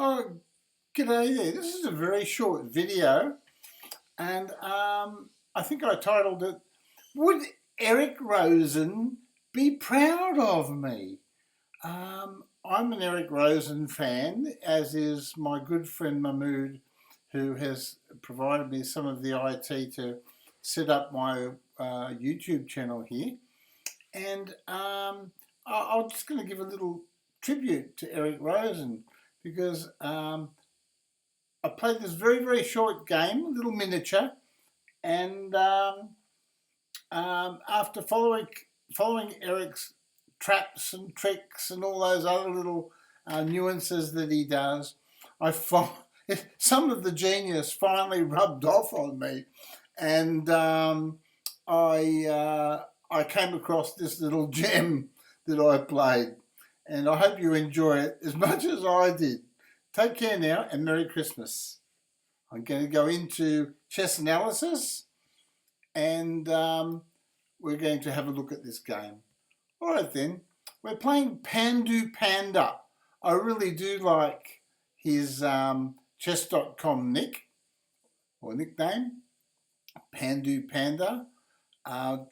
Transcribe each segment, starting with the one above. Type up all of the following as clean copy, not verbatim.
Oh, g'day there. This is a very short video, and I think I titled it, Would Eric Rosen be proud of me? I'm an Eric Rosen fan, as is my good friend Mahmood, who has provided me some of the IT to set up my YouTube channel here. And I'm just going to give a little tribute to Eric Rosen because I played this very, very short game, a little miniature, and after following Eric's traps and tricks and all those other little nuances that he does, I find some of the genius finally rubbed off on me, and I came across this little gem that I played, and I hope you enjoy it as much as I did. Take care now, and Merry Christmas. I'm going to go into chess analysis, and we're going to have a look at this game. All right then, we're playing Pandu Panda. I really do like his chess.com nickname, Pandu Panda.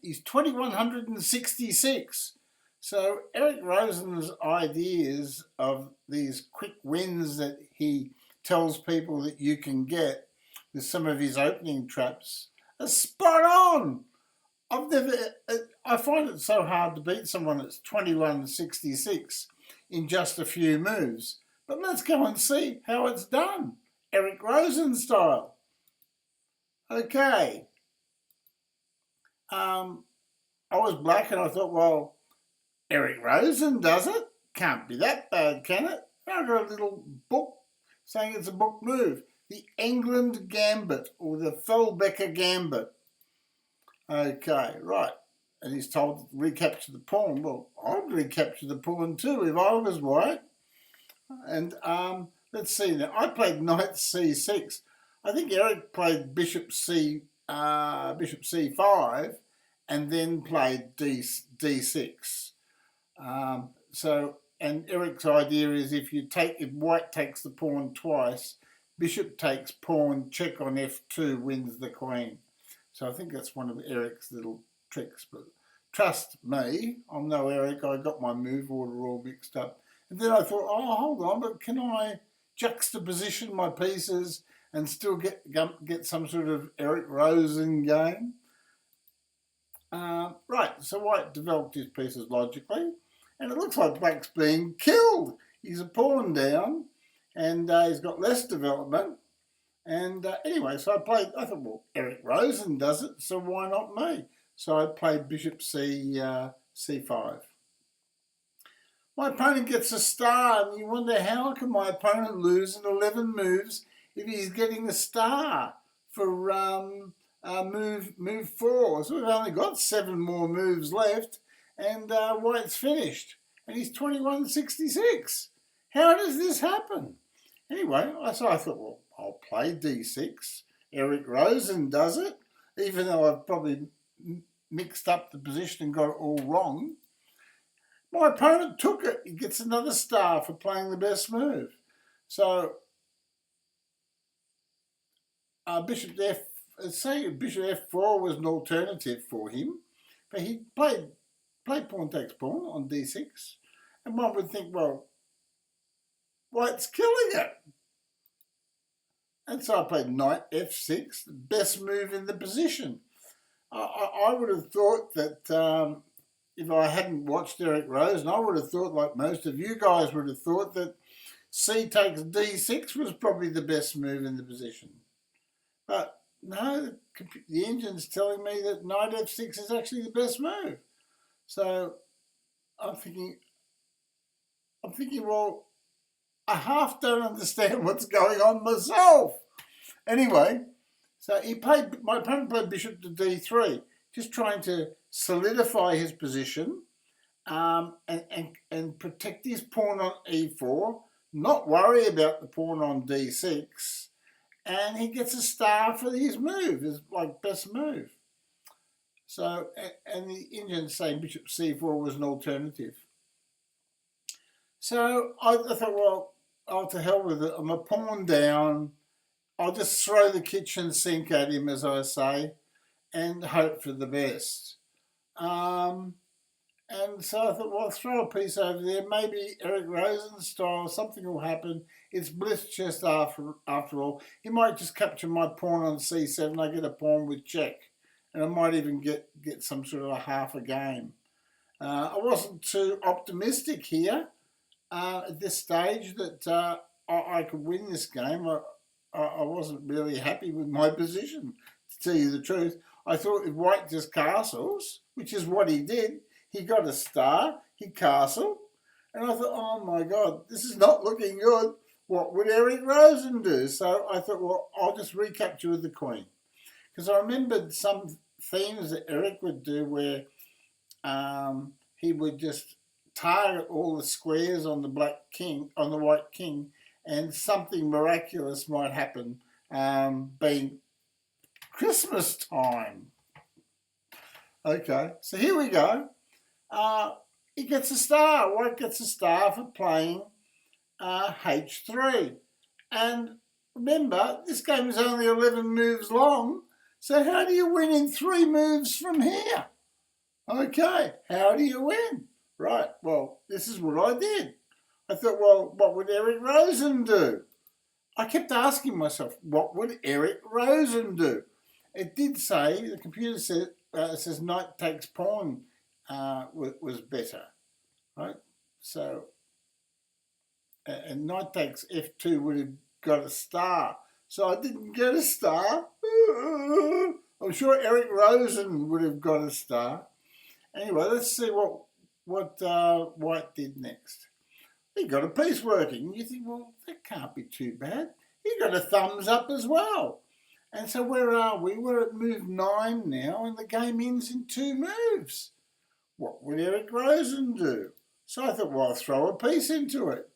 He's 2166. So Eric Rosen's ideas of these quick wins that he tells people that you can get with some of his opening traps are spot on. I find it so hard to beat someone that's 2166 in just a few moves. But let's go and see how it's done, Eric Rosen style. Okay. I was black and I thought, well, Eric Rosen does it. Can't be that bad, can it? I got a little book saying it's a book move. The England Gambit, or the Felbecker Gambit. Okay, right. And he's told to recapture the pawn. Well, I'd recapture the pawn too if I was white. And let's see now. I played knight c6. I think Eric played bishop c5 and then played d6. And Eric's idea is if white takes the pawn twice, bishop takes pawn, check on f2 wins the queen. So I think that's one of Eric's little tricks. But trust me, I'm no Eric. I got my move order all mixed up. And then I thought, oh, hold on, but can I juxtaposition my pieces and still get some sort of Eric Rosen game? Right, so white developed his pieces logically, and it looks like black's being killed. He's a pawn down, and he's got less development. And anyway, so I thought, well, Eric Rosen does it, so why not me? So I played bishop c5. My opponent gets a star, and you wonder how can my opponent lose in 11 moves if he's getting a star for move 4. So we've only got 7 more moves left, and white's finished. And he's 2166. How does this happen? Anyway, so I thought, well, I'll play d6. Eric Rosen does it, even though I've probably mixed up the position and got it all wrong. My opponent took it. He gets another star for playing the best move. So bishop f4 was an alternative for him, but he played pawn takes pawn on d6, and one would think, well, white's killing it. And so I played knight f6, the best move in the position. I would have thought that if I hadn't watched Eric Rosen, I would have thought, like most of you guys would have thought, that c takes d6 was probably the best move in the position. But no, the engine's telling me that knight f6 is actually the best move. So I'm thinking, well, I half don't understand what's going on myself. Anyway, so my opponent played bishop to d3, just trying to solidify his position and protect his pawn on e4, not worry about the pawn on d6, and he gets a star for his move, his best move. So, and the Indians saying bishop c4 was an alternative. So I thought, well, oh, to hell with it. I'm a pawn down. I'll just throw the kitchen sink at him, as I say, and hope for the best. Um, and so I thought, well, I'll throw a piece over there. Maybe Eric Rosen style, something will happen. It's bliss chess after all. He might just capture my pawn on c7. I get a pawn with check. And I might even get some sort of a half a game. I wasn't too optimistic here at this stage that I could win this game. I wasn't really happy with my position, to tell you the truth. I thought if White just castles, which is what he did, he got a star, he castled, and I thought, oh my God, this is not looking good. What would Eric Rosen do? So I thought, well, I'll just recapture with the queen. Because I remembered some themes that Eric would do where he would just target all the squares on the white king, and something miraculous might happen, being Christmas time. Okay, so here we go. He gets a star. White gets a star for playing H3. And remember, this game is only 11 moves long, so how do you win in 3 moves from here? Okay, how do you win? Right, well, this is what I did. I thought, well, what would Eric Rosen do? I kept asking myself, what would Eric Rosen do? It did say, the computer says knight takes pawn was better, right? So, and knight takes f2 would have got a star. So I didn't get a star. I'm sure Eric Rosen would have got a star. Anyway, let's see what White did next. He got a piece working. You think, well, that can't be too bad. He got a thumbs up as well. And so where are we? We're at move 9 now, and the game ends in 2 moves. What would Eric Rosen do? So I thought, well, I'll throw a piece into it.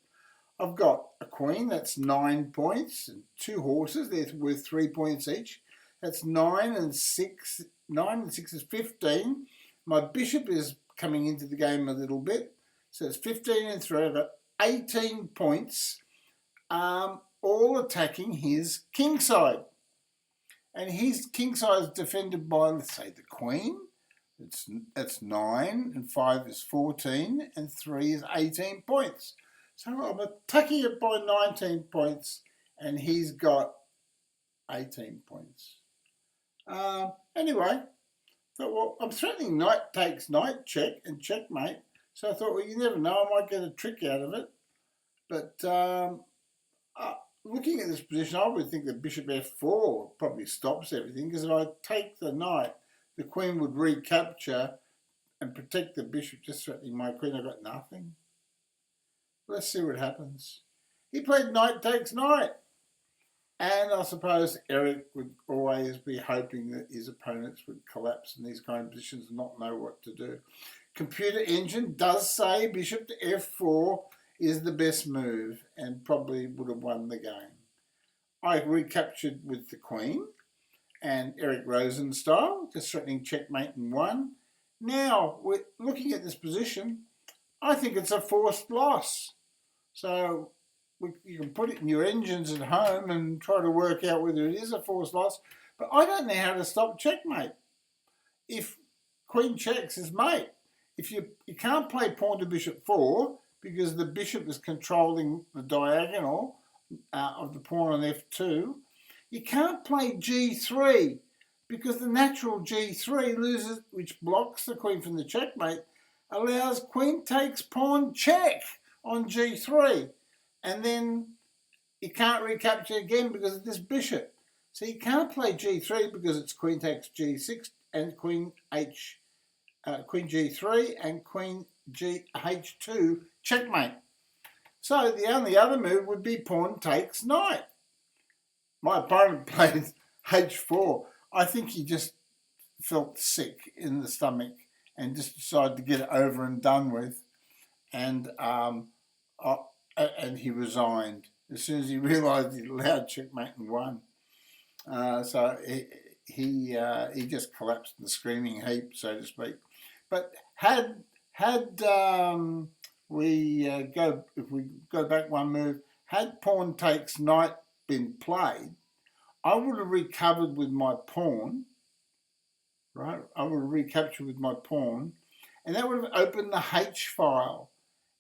I've got a queen, that's 9 points, and 2 horses, they're worth 3 points each. That's 9 and 6. 9 and 6 is 15. My bishop is coming into the game a little bit. So it's 15 and 3. I've got 18 points, all attacking his king side. And his king side is defended by, let's say, the queen. That's 9, and 5 is 14, and 3 is 18 points. So I'm attacking it by 19 points, and he's got 18 points. Anyway, thought, well, I'm threatening knight takes knight, check, and checkmate. So I thought, well, you never know, I might get a trick out of it. But looking at this position, I would think that bishop f4 probably stops everything, because if I take the knight, the queen would recapture and protect the bishop, just threatening my queen. I've got nothing. Let's see what happens. He played knight takes knight. And I suppose Eric would always be hoping that his opponents would collapse in these kind of positions and not know what to do. Computer engine does say bishop to f4 is the best move and probably would have won the game. I recaptured with the queen and Eric Rosen style, just threatening checkmate and won. Now, we're looking at this position, I think it's a forced loss. So you can put it in your engines at home and try to work out whether it is a forced loss. But I don't know how to stop checkmate. If queen checks is mate. If you can't play pawn to bishop 4 because the bishop is controlling the diagonal of the pawn on f2. You can't play g3 because the natural g3 loses, which blocks the queen from the checkmate, allows queen takes pawn check on g3. And then you can't recapture again because of this bishop. So you can't play g3 because it's queen takes g6 and queen g3 and queen h2 checkmate. So the only other move would be pawn takes knight. My opponent played h4. I think he just felt sick in the stomach and just decided to get it over and done with. And he resigned as soon as he realised he'd allowed checkmate and won. So he just collapsed in the screaming heap, so to speak. But if we go back one move, Had pawn takes knight been played, I would have recovered with my pawn, right? I would have recaptured with my pawn, and that would have opened the H file.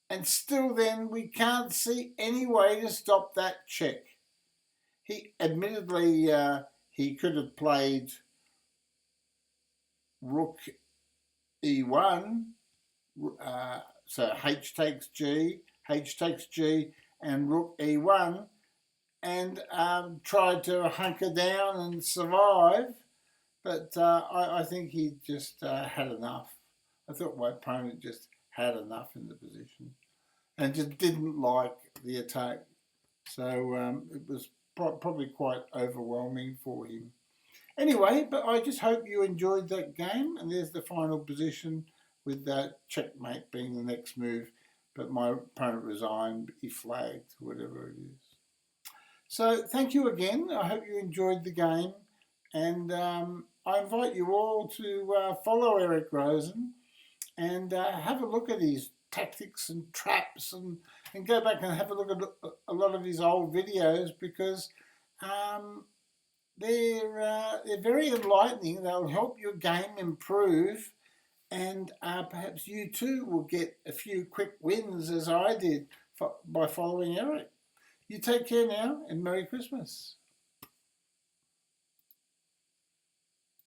And still then, we can't see any way to stop that check. He admittedly, he could have played rook e1, so H takes G, and rook e1, and tried to hunker down and survive. But I think he just had enough. I thought my opponent just had enough in the position and just didn't like the attack. So it was probably quite overwhelming for him. Anyway, but I just hope you enjoyed that game. And there's the final position with that checkmate being the next move. But my opponent resigned, he flagged, whatever it is. So thank you again. I hope you enjoyed the game. And I invite you all to follow Eric Rosen and have a look at his tactics and traps and go back and have a look at a lot of his old videos because they're very enlightening. They'll help your game improve, and perhaps you too will get a few quick wins as I did by following Eric. You take care now, and Merry Christmas.